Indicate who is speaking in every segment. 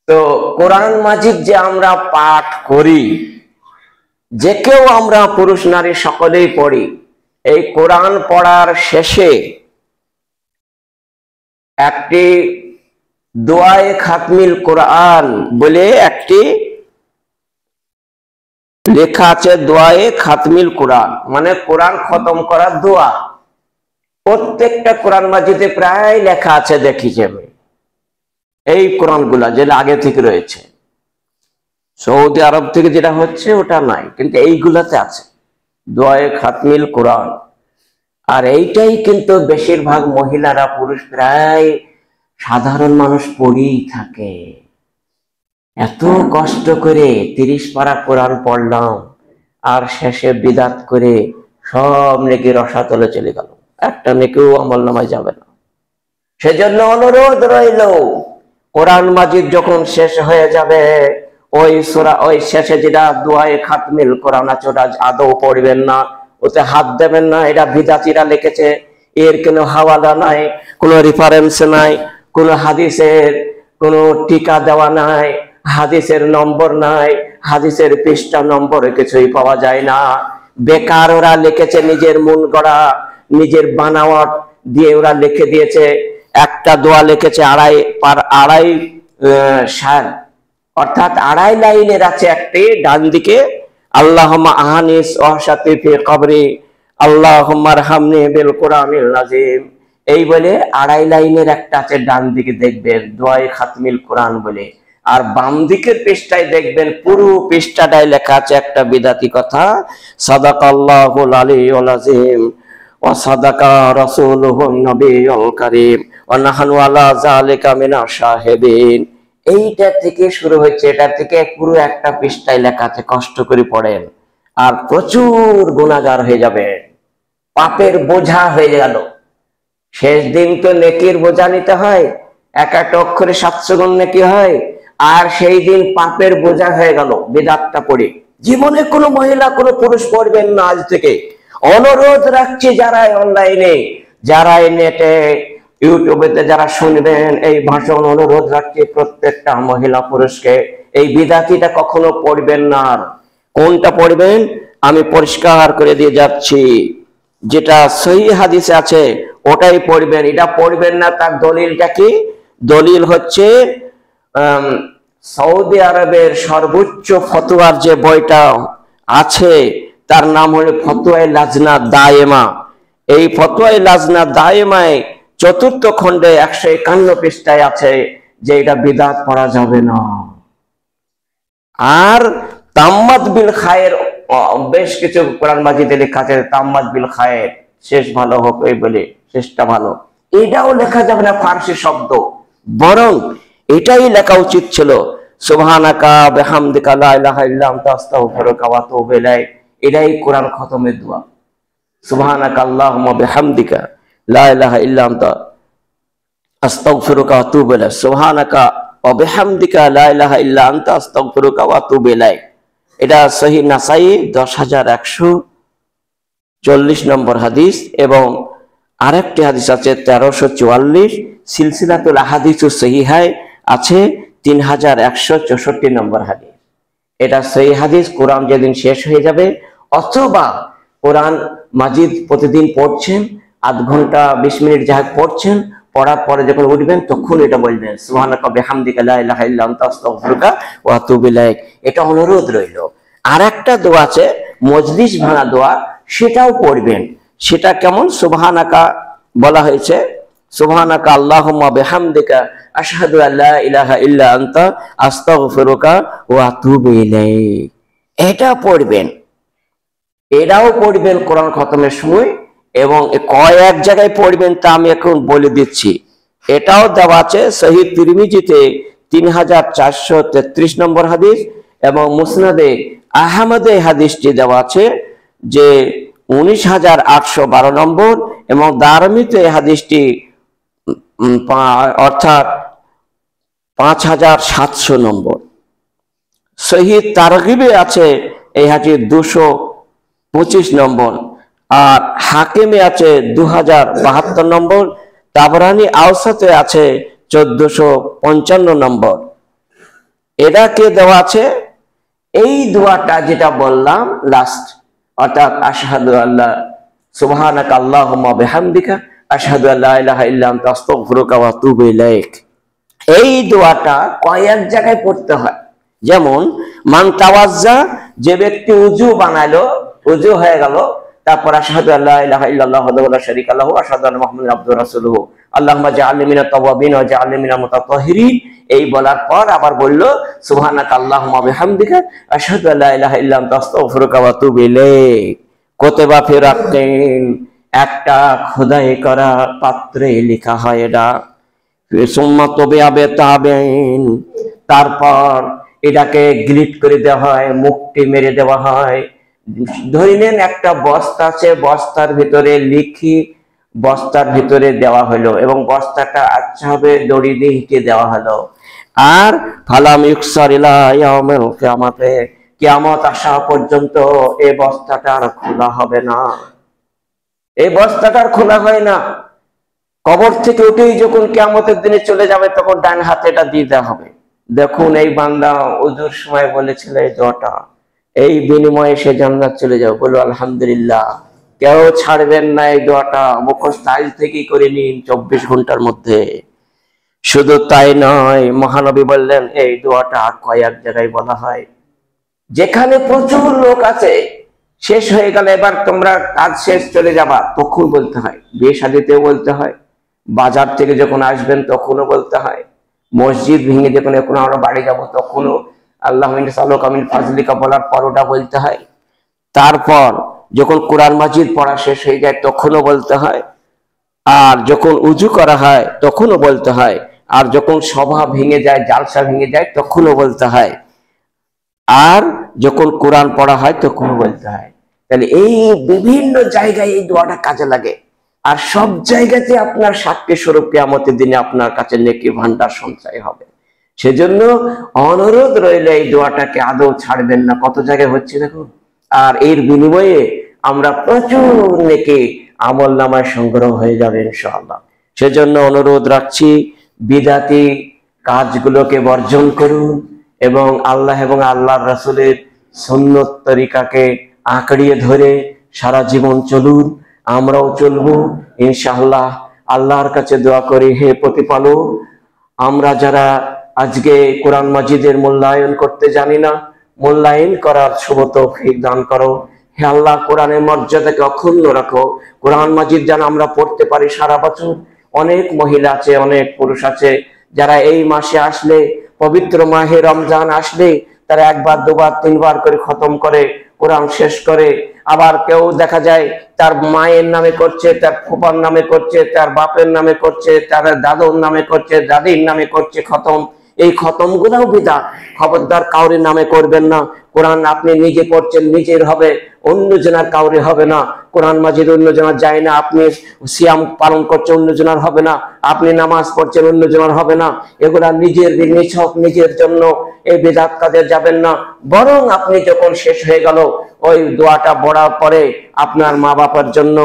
Speaker 1: তো কোরআন মাজিদ যে আমরা পাঠ করি, যে কেউ আমরা পুরুষ নারী সকলেই পড়ি, এই কোরআন পড়ার শেষে একটি দোয়ায়ে খাতমিল কোরআন বলে একটি লেখা আছে। দোয়ায়ে খাতমিল কোরআন মানে কোরআন খতম করার দোয়া। প্রত্যেকটা কোরআন মাজিদে প্রায় লেখা আছে, দেখি যাবে এই কোরআনগুলা যেটা আগে থেকে রয়েছে। সৌদি আরব থেকে যেটা হচ্ছে ওটা নাই, কিন্তু এইগুলাতে আছে দোয়ায়ে খাতমিল কোরআন। আর এইটাই কিন্তু বেশিরভাগ মহিলারা, পুরুষ প্রায় সাধারণ মানুষ পড়েই থাকে। এত কষ্ট করে 30 পারা কোরআন পড়লাম আর শেষে বিদাত করে সব নেকি রসাতলে চলে গেল, একটা নেকিও আমল নামায় যাবে না। সেজন্য অনুরোধ রইল, কোরআন মাজিদ যখন শেষ হয়ে যাবে ওই সূরা, ওই শেষে যেটা দোয়ায়ে খাতমিল কোরআন আছে ওটা আদৌ পড়বেন না, ওতে হাত দেবেন না। এটা বিদাতিরা লিখেছে, এর কোনো হাওয়ালা নাই, কোনো রেফারেন্স নাই, কোনো হাদিসের কোনো টিকা দেওয়া নাই, হাদিসের নম্বর নাই, হাদিসের পৃষ্ঠা নম্বর কিছুই পাওয়া যায় না। বেকার ওরা লিখেছে, নিজের মন গড়া নিজের বানাওয়াট দিয়ে ওরা লিখে দিয়েছে। একটা দোয়া লিখেছে আড়াই সার, অর্থাৎ 2.5 লাইনের আছে। একটি ডান দিকে আল্লাহুম্মা আহানিস ওয়াহশাতি ফি কবরি আল্লাহুম্মা আরহামনি বিল কোরআনিল আযীম, এই বলে 2.5 লাইনের একটা আছে ডান দিকে দেখবেন দোয়ায়ে খাতমিল কোরআন বলে। আর বাম দিকের পৃষ্ঠায় দেখবেন পুরো পৃষ্ঠাটায় লেখা আছে একটা বিদাতি কথা, সাদাকাল্লাহুল আলিয়্যুল আযীম ওয়া সাদাকা রাসূলুহুন নবিয়্যুল কারীম ওয়া নাহনু আলা যালিকা মিনাশ শাহিদিন। এইটা থেকে শুরু হচ্ছে, এটা থেকে পুরো একটা পৃষ্ঠায় লেখা আছে, কষ্ট করে পড়েন আর প্রচুর গুনাহগার হয়ে যাবে, পাপের বোঝা হয়ে গেল। শেষ দিন তো নেকির বোঝা নিতে হয়, এক একটা অক্ষরে 700 গুণ নেকি হয়, আর সেই দিন পাপের বোঝা হয়ে গেল বিদাতটা পড়ে। জীবনে কোনো মহিলা কোনো পুরুষ পড়বেন না আজ থেকে। অনুরোধ রাখছি, যারা অনলাইনে, যারা নেটে ইউটিউবেতে যারা শুনবেন এই ভাষণ, অনুরোধ রাখছি প্রত্যেকটা মহিলা পুরুষকে এই বিদাতিটা কখনো পড়বেন না। কোনটা পড়বেন আমি পরিষ্কার করে দিয়ে যাচ্ছি, যেটা সহিহ হাদিসে আছে ওটাই পড়বেন, এটা পড়বেন না। তার দলিলটা কি? দলিল হচ্ছে সৌদি আরবের সর্বোচ্চ ফতোয়ার যে বইটা আছে তার নাম হলো ফতোয়ায়ে লাজনা দায়েমা। এই ফতোয়ায়ে লাজনা দায়েমায় 4th খণ্ডে 151 পৃষ্ঠায় আছে যে এটা বিদআত পড়া যাবে না। আর তাম্মাদ বিল খায়ের বেশ কিছু কোরআন মাজিদে লেখা আছে, তাম্মাদ বিল খায়ের, শেষ ভালো হোক এই বলে, শেষটা ভালো, এটাও লেখা যাবে না ফার্সি শব্দ, বরং এটাই লেখা উচিত ছিল সুবহানাকা বিহামদিকা লা ইলাহা ইল্লা আনতা আস্তাগফিরুকা ওয়া আতুবু ইলাইক। এটাই কোরআন খতমের দোয়া, সুবহানাকা আল্লাহুম্মা বিহামদিকা লা ইলাহা ইল্লা আনতা আস্তাগফিরুকা ওয়া আতুবু ইলাইক, সুবহানাকা ওয়া বিহামদিকা লা ইলাহা ইল্লা আনতা আস্তাগফিরুকা ওয়া আতুবু ইলাইক। এটা সহিহ নাসাই 10140 নম্বর হাদিস, এবং আরেকটি হাদিস আছে 1344, সিলসিলাতুল আহাদিসুস সহিহায় আছে 3164 নম্বর হাদিস। এটা সহিহ হাদিস। কোরআন যেদিন শেষ হয়ে যাবে, অথবা কোরআন মাজিদ প্রতিদিন পড়ছেন, আধ ঘন্টা 20 মিনিট যাই পড়ছেন, পড়ার পরে যখন উঠবেন তখন এটা বলবেন সুবহানাকা বিহামদিকা লা ইলাহা ইল্লা আনতা আস্তাগফিরুকা ওয়া আতুবু ইলাইক। এটা অনুরোধ রইল। আর একটা দোয়া আছে মজলিস ভাঙা দোয়া, সেটাও পড়বেন। সেটা কেমন? সুবহানাকা বলা হয়েছে, সুবহানাকা আল্লাহুম্মা বিহামদিকা আশহাদু আল্লা ইলাহা ইল্লা আনতা আস্তাগফিরুকা ওয়া আতুবু ইলাইক। এটা পড়বেন, এটাও পড়বেন কোরআন খতমের সময়, এবং কয়েক জায়গায় পড়বেন তা আমি এখন বলে দিচ্ছি। এটাও দেওয়া আছে সহিহ তিরমিজিতে 3433 নম্বর হাদিস, এবং মুসনাদে আহমদে হাদিসটি দেওয়া আছে যে 19812 নম্বর, এবং দারমিতে হাদিসটি অর্থাৎ 5700 নম্বর। সহিহ তারগিবে আছে এই হাদিস 225 নম্বর, আর হাকিমে আছে 2072 নম্বর, তাবরানি আওসাতে আছে 1455 নম্বর। এটাকে দেওয়া আছে এই দোয়াটা যেটা বললাম লাস্ট, অর্থাৎ আশহাদু আল্লাহ সুবহানাকা আল্লাহুম্মা বিহামদিকা আশহাদু আল্লা ইলাহা ইল্লা আনতা আস্তাগফিরুকা ওয়া আতুবু ইলাইক। এই দোয়াটা কয়েক জায়গায় পড়তে হয়। যেমন মান তাওয়াজ্জা, যে ব্যক্তি উযু বানালো, উযু হয়ে গেল, তারপর আশহাদু আল্লা ইলাহা ইল্লাল্লাহু ওয়াহদাহু লা শারীকা লাহু আশহাদু আন্না মুহাম্মাদান আবদুহু ওয়া রাসূলুহু আল্লাহুম্মা জাআলনি মিনাত তাওয়াবিন ওয়া জাআলনি মিনাল মুতাতাহহিরিন। এই বলার পর আবার বলল সুবহানাকা আল্লাহুম্মা বিহামদিকা আশহাদু আল্লা ইলাহা ইল্লা আনতা আস্তাগফিরুকা ওয়া আতুবু ইলাইক। কুতিবা ফি রাক্কিন, একটা খোদাই করা পাত্রে লেখা হয় এটা। সুম্মা তুবিআ বিতাবিন, তারপর এটাকে গ্লিট করে দেওয়া হয়, মুখটি মেরে দেওয়া হয়। ধরে নেন একটা বস্তা আছে, বস্তার ভিতরে লিখি বস্তার ভিতরে দেওয়া হলো এবং বস্তাটা আচ্ছা হবে দড়ি দিয়ে হিটে দেওয়া হলো। আর ফালাম ইউকসার ইলা ইয়াউমিল কিয়ামাতে, কিয়ামত আসা পর্যন্ত এই বস্তাটা আর খোলা হবে না। এই বস্তাটা আর খোলা হয় না। কবর থেকে উঠেই যখন কিয়ামতের দিনে চলে যাবে তখন ডান হাতে এটা দিয়ে দেওয়া হবে। দেখুন এই বান্দা ওযুর সময় বলেছিল এই দোয়াটা, এই বিনিময়ে সে জান্নাত চলে যাবে। বলো আলহামদুলিল্লাহ। কেউ ছাড়বেন না এই দোয়াটা, মুখস্থ আজ থেকেই করে নিন 24 ঘন্টার মধ্যে। শুধু তাই নয়, মহানবী বললেন এই দোয়াটা কয়েক জায়গায় বলা হয়। যেখানে প্রচুর লোক আছে, শেষ হয়ে গেলে এবার তোমরা কাজ শেষ চলে যাবা, তখন বলতে হয়। বিয়ে শাদীতেও বলতে হয়, বাজার থেকে যখন আসবেন তখনও বলতে হয়, মসজিদ ভেঙে যখন এখন আমরা বাড়ি যাব তখনও আল্লাহুম্মা ইন্নী আসআলুকা মিন ফাজলিকা বলার পর ওটা বলতে হয়। তারপর যখন কোরআন মাজিদ পড়া শেষ হয়ে যায় তখনও বলতে হয়। আর যখন উযু করা হয় তখনও বলতে হয়। আর যখন সভা ভেঙে যায়, জালসা ভেঙে যায় তখনও বলতে হয়। আর যখন কোরআন পড়া হয় তখনও বলতে হয়। তাহলে এই বিভিন্ন জায়গায় এই দোয়াটা কাজে লাগে। আর সব জায়গাতে আপনার সাক্ষী স্বরূপ কিয়ামতের দিনে আপনার কাছে নেকি ভান্ডার সঞ্চয় হবে। সেজন্য অনুরোধ রইল এই দোয়াটাকে আদৌ ছাড়বেন না। কত জায়গায় হচ্ছে দেখুন। আর এর বিনিময়ে আমরা প্রচুর নেকি আমলনামায় সংগ্রহ হয়ে যাবে ইনশাআল্লাহ। সেজন্য অনুরোধ রাখছি, বিদাতি কাজগুলোকে বর্জন করুন এবং আল্লাহ এবং আল্লাহর রাসূলের সুন্নত তরিকাকে আঁকড়িয়ে ধরে সারা জীবন চলুন। আমরাও চলবো ইনশাআল্লাহ। আল্লাহর কাছে দোয়া করি, হে প্রতিপালক, আমরা যারা আজকে কোরআন মাজিদের মূল্যায়ন করতে জানি না, মূল্যায়ন করার শুভ তৌফিক দান করো। হে আল্লাহ, কোরআনের মর্যাদাকে অক্ষুণ্ণ রাখো। কোরআন মাজিদ যেন আমরা পড়তে পারি সারা বছর। অনেক মহিলা আছে, অনেক পুরুষ আছে যারা এই মাসে আসলে, পবিত্র মাহে রমজান আসলে তারা একবার দুবার তিনবার করে খতম করে, কোরআন শেষ করে। আবার কেউ দেখা যায় তার মায়ের নামে করছে, তার ফুফার নামে করছে, তার বাপের নামে করছে, তার দাদুর নামে করছে, দাদির নামে করছে খতম। এই খতম গুলাও বিদআত। খবরদার কাউরের নামে করবেন না। কোরআন আপনি নিজে পড়ছেন, নিজের হবে, অন্য জনের কাউরে হবে না। কোরআন মাজিদ অন্য জনের যায় না। আপনি সিয়াম পালন করছেন, অন্য জনের হবে না। আপনি নামাজ পড়ছেন, অন্য জনের হবে না। এগুলা নিজের নিছক নিজের জন্য, এই বিদআত কাজে যাবেন না। বরং আপনি যখন শেষ হয়ে গেল ওই দোয়াটা পড়ার পরে আপনার মা বাবার জন্য,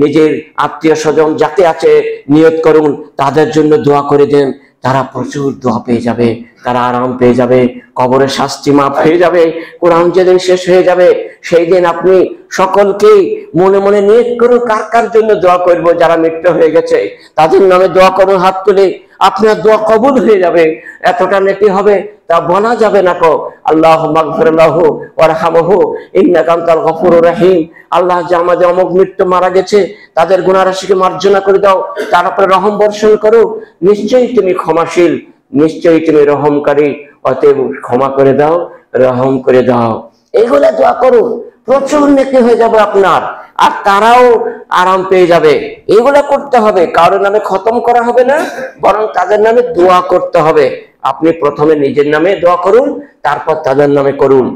Speaker 1: নিজের আত্মীয় স্বজন যাতে আছে নিয়ত করুন, তাদের জন্য দোয়া করে দেন। তারা প্রচুর দোয়া পেয়ে যাবে, তারা আরাম পেয়ে যাবে, কবরের শাস্তি মাফ হয়ে যাবে। কোরআন যেদিন শেষ হয়ে যাবে সেই দিন আপনি সকলকে মনে মনে নিয়ত করুন কার কার জন্য দোয়া করবো। যারা মৃত্যু হয়ে গেছে তাদের নামে দোয়া করুন হাত তুলে, আপনার দোয়া কবুল হয়ে যাবে। এতটা নেকি হবে তা বলা যাবে না। কো আল্লাহুম্মা গফির লাহু ওয়ারহামহু ইন্নাকা আনতাল গফুরুর রহিম। আল্লাহ, যে আমাদের অমুক মৃত্যু মারা গেছে তাদের গুনাহ রাশিকে মার্জনা করে দাও, তার উপরে রহম বর্ষণ করো। নিশ্চয়ই তুমি ক্ষমাশীল, নিশ্চয়ই তুমি রহমকারী, অতএব ক্ষমা করে দাও, রহম করে দাও। এইগুলা দোয়া করুন, প্রচুর নেকি হয়ে যাবে আপনার, আর তারাও আরাম পেয়ে যাবে। এগুলা করতে হবে। কারোর নামে খতম করা হবে না, বরং তাদের নামে দোয়া করতে হবে। আপনি প্রথমে নিজের নামে দোয়া করুন, তারপর তাদের নামে করুন।